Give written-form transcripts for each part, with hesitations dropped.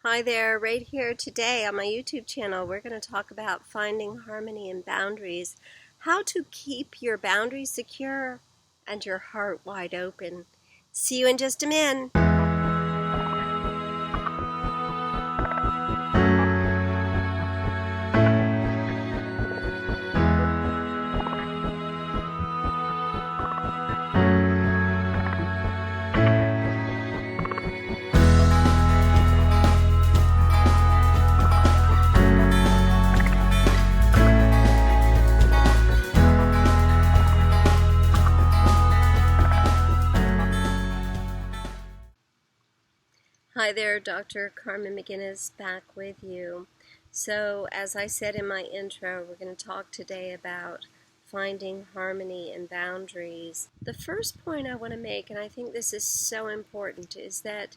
Hi there, right here today on my YouTube channel, we're going to talk about finding harmony and boundaries, how to keep your boundaries secure and your heart wide open. See you in just a minute. Hi there, Dr. Carmen McGuinness back with you. So, as I said in my intro, we're going to talk today about finding harmony and boundaries. The first point I want to make, and I think this is so important, is that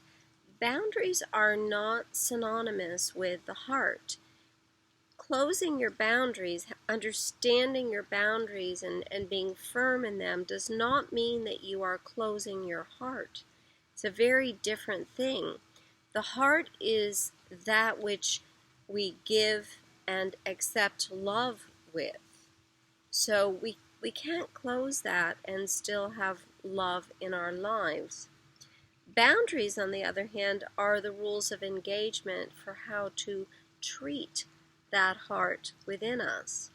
boundaries are not synonymous with the heart. Closing your boundaries, understanding your boundaries and being firm in them does not mean that you are closing your heart. It's a very different thing. The heart is that which we give and accept love with. So we can't close that and still have love in our lives. Boundaries, on the other hand, are the rules of engagement for how to treat that heart within us.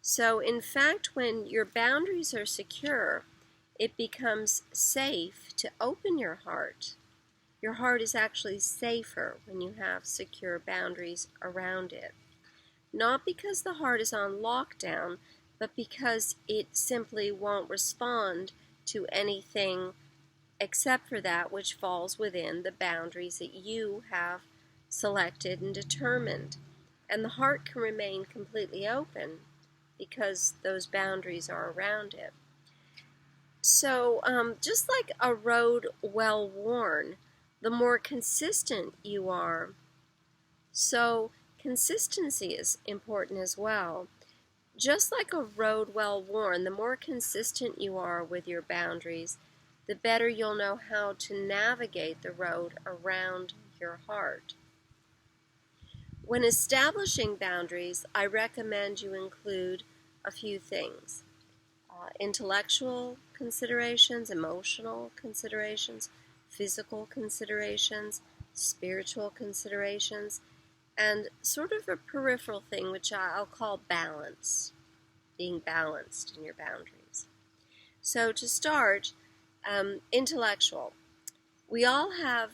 So, in fact, when your boundaries are secure, it becomes safe to open your heart. Your heart is actually safer when you have secure boundaries around it. Not because the heart is on lockdown, but because it simply won't respond to anything except for that which falls within the boundaries that you have selected and determined. And the heart can remain completely open because those boundaries are around it. So just like a road well worn, the more consistent you are. So consistency is important as well. Just like a road well worn, the more consistent you are with your boundaries, the better you'll know how to navigate the road around your heart. When establishing boundaries, I recommend you include a few things. Intellectual considerations, emotional considerations, physical considerations, spiritual considerations, and sort of a peripheral thing which I'll call balance, being balanced in your boundaries. So to start, intellectual. We all have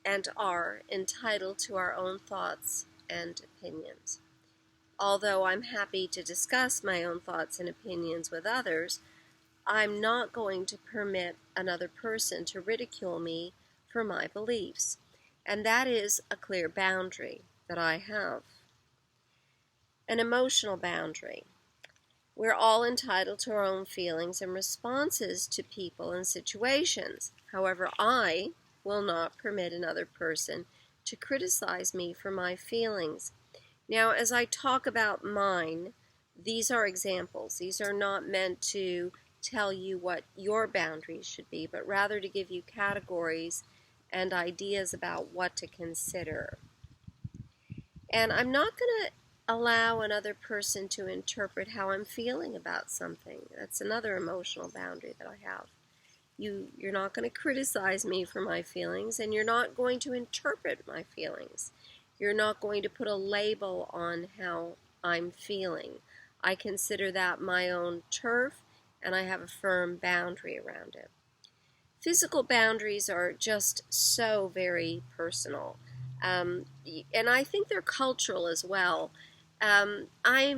and are entitled to our own thoughts and opinions. Although I'm happy to discuss my own thoughts and opinions with others, I'm not going to permit another person to ridicule me for my beliefs. And that is a clear boundary that I have. An emotional boundary. We're all entitled to our own feelings and responses to people and situations. However, I will not permit another person to criticize me for my feelings. Now, as I talk about mine, these are examples. These are not meant to tell you what your boundaries should be, but rather to give you categories and ideas about what to consider. And I'm not going to allow another person to interpret how I'm feeling about something. That's another emotional boundary that I have. You're not going to criticize me for my feelings, and you're not going to interpret my feelings. You're not going to put a label on how I'm feeling. I consider that my own turf, and I have a firm boundary around it. Physical boundaries are just so very personal, and I think they're cultural as well. I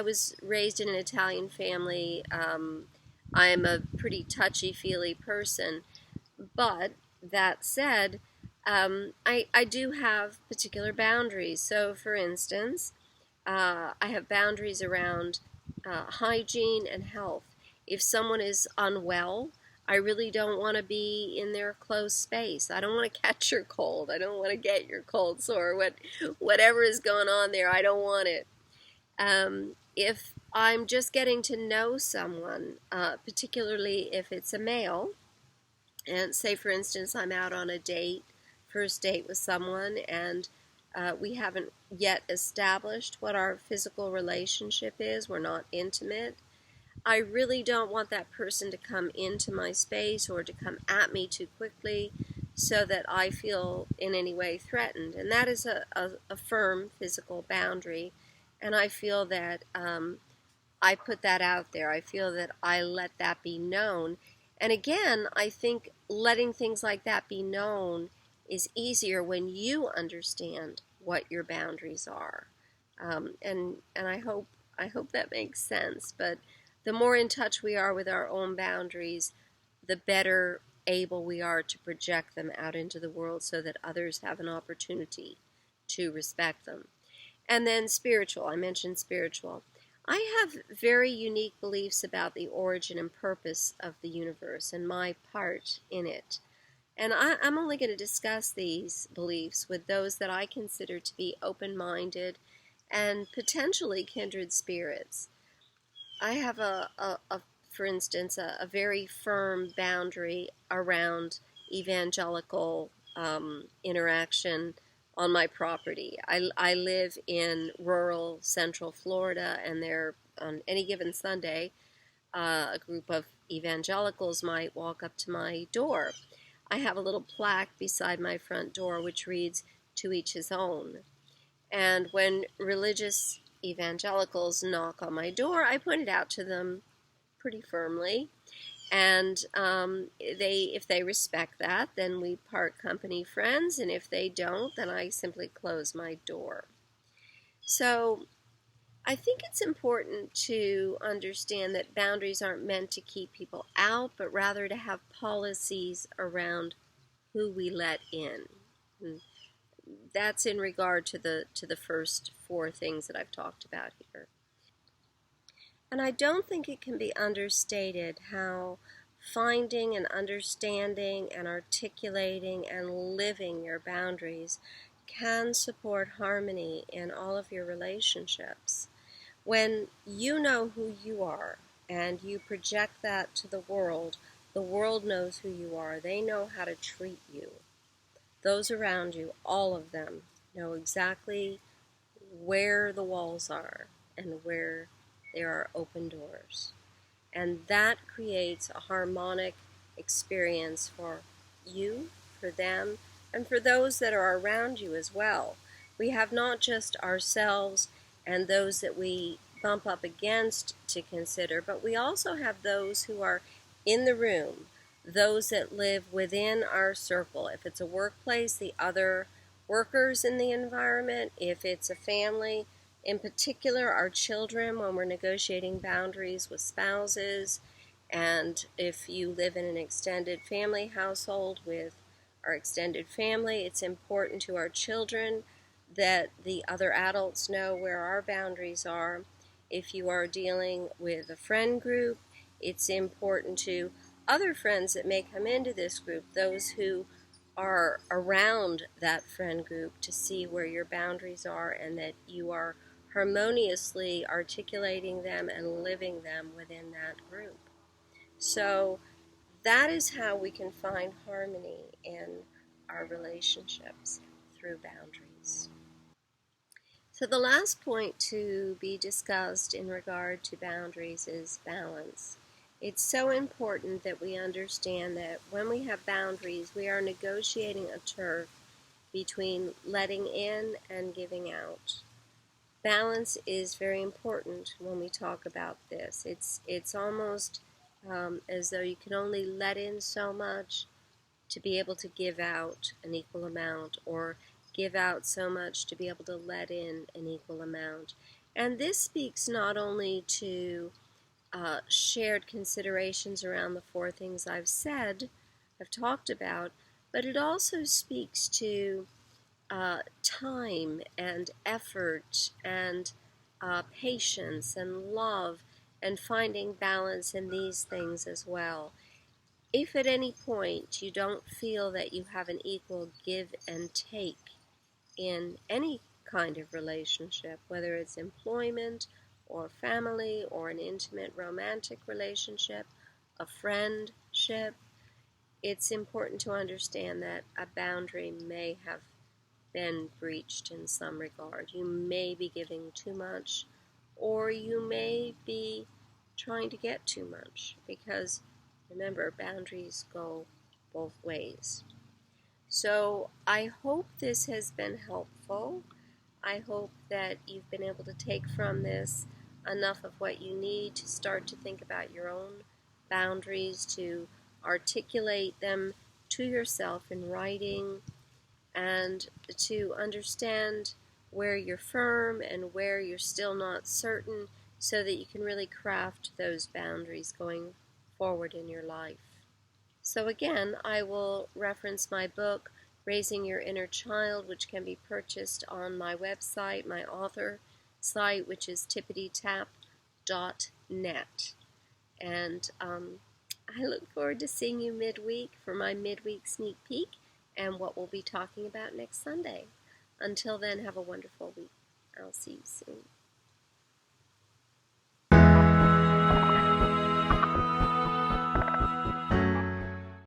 was raised in an Italian family. I'm a pretty touchy-feely person, but that said, I do have particular boundaries. So, for instance, I have boundaries around hygiene and health. If someone is unwell, I really don't want to be in their close space. I don't want to catch your cold. I don't want to get your cold sore. Whatever is going on there, I don't want it. If I'm just getting to know someone, particularly if it's a male, and say, for instance, I'm out on a date first date with someone and we haven't yet established what our physical relationship is, we're not intimate, I really don't want that person to come into my space or to come at me too quickly so that I feel in any way threatened. And that is a firm physical boundary. And I feel that I put that out there. I feel that I let that be known. And again, I think letting things like that be known is easier when you understand what your boundaries are. And I hope that makes sense. But the more in touch we are with our own boundaries, the better able we are to project them out into the world so that others have an opportunity to respect them. And then spiritual, I mentioned spiritual. I have very unique beliefs about the origin and purpose of the universe and my part in it. And I'm only going to discuss these beliefs with those that I consider to be open-minded and potentially kindred spirits. I have for instance, a very firm boundary around evangelical interaction on my property. I live in rural central Florida, and there, on any given Sunday, a group of evangelicals might walk up to my door. I have a little plaque beside my front door which reads, "To each his own." And when religious evangelicals knock on my door, I point it out to them pretty firmly. And if they respect that, then we part company friends. And if they don't, then I simply close my door. So I think it's important to understand that boundaries aren't meant to keep people out, but rather to have policies around who we let in. And that's in regard to the first four things that I've talked about here. And I don't think it can be understated how finding and understanding and articulating and living your boundaries can support harmony in all of your relationships. When you know who you are and you project that to the world knows who you are. They know how to treat you. Those around you, all of them, know exactly where the walls are and where there are open doors. And that creates a harmonic experience for you, for them, and for those that are around you as well. We have not just ourselves and those that we bump up against to consider, but we also have those who are in the room, those that live within our circle. If it's a workplace, the other workers in the environment. If it's a family, in particular our children when we're negotiating boundaries with spouses. And if you live in an extended family household with our extended family, it's important to our children that the other adults know where our boundaries are. If you are dealing with a friend group, it's important to other friends that may come into this group, those who are around that friend group, to see where your boundaries are and that you are harmoniously articulating them and living them within that group. So that is how we can find harmony in our relationships, through boundaries. So the last point to be discussed in regard to boundaries is balance. It's so important that we understand that when we have boundaries, we are negotiating a turf between letting in and giving out. Balance is very important when we talk about this. It's almost as though you can only let in so much to be able to give out an equal amount, or give out so much to be able to let in an equal amount. And this speaks not only to shared considerations around the four things I've talked about, but it also speaks to time and effort and patience and love, and finding balance in these things as well. If at any point you don't feel that you have an equal give and take in any kind of relationship, whether it's employment or family or an intimate romantic relationship, a friendship, it's important to understand that a boundary may have been breached in some regard. You may be giving too much, or you may be trying to get too much, because remember, boundaries go both ways. So I hope this has been helpful. I hope that you've been able to take from this enough of what you need to start to think about your own boundaries, to articulate them to yourself in writing, and to understand where you're firm and where you're still not certain, so that you can really craft those boundaries going forward in your life. So again, I will reference my book, Raising Your Inner Child, which can be purchased on my website, my author site, which is tippittytap.net. And I look forward to seeing you midweek for my midweek sneak peek and what we'll be talking about next Sunday. Until then, have a wonderful week. I'll see you soon.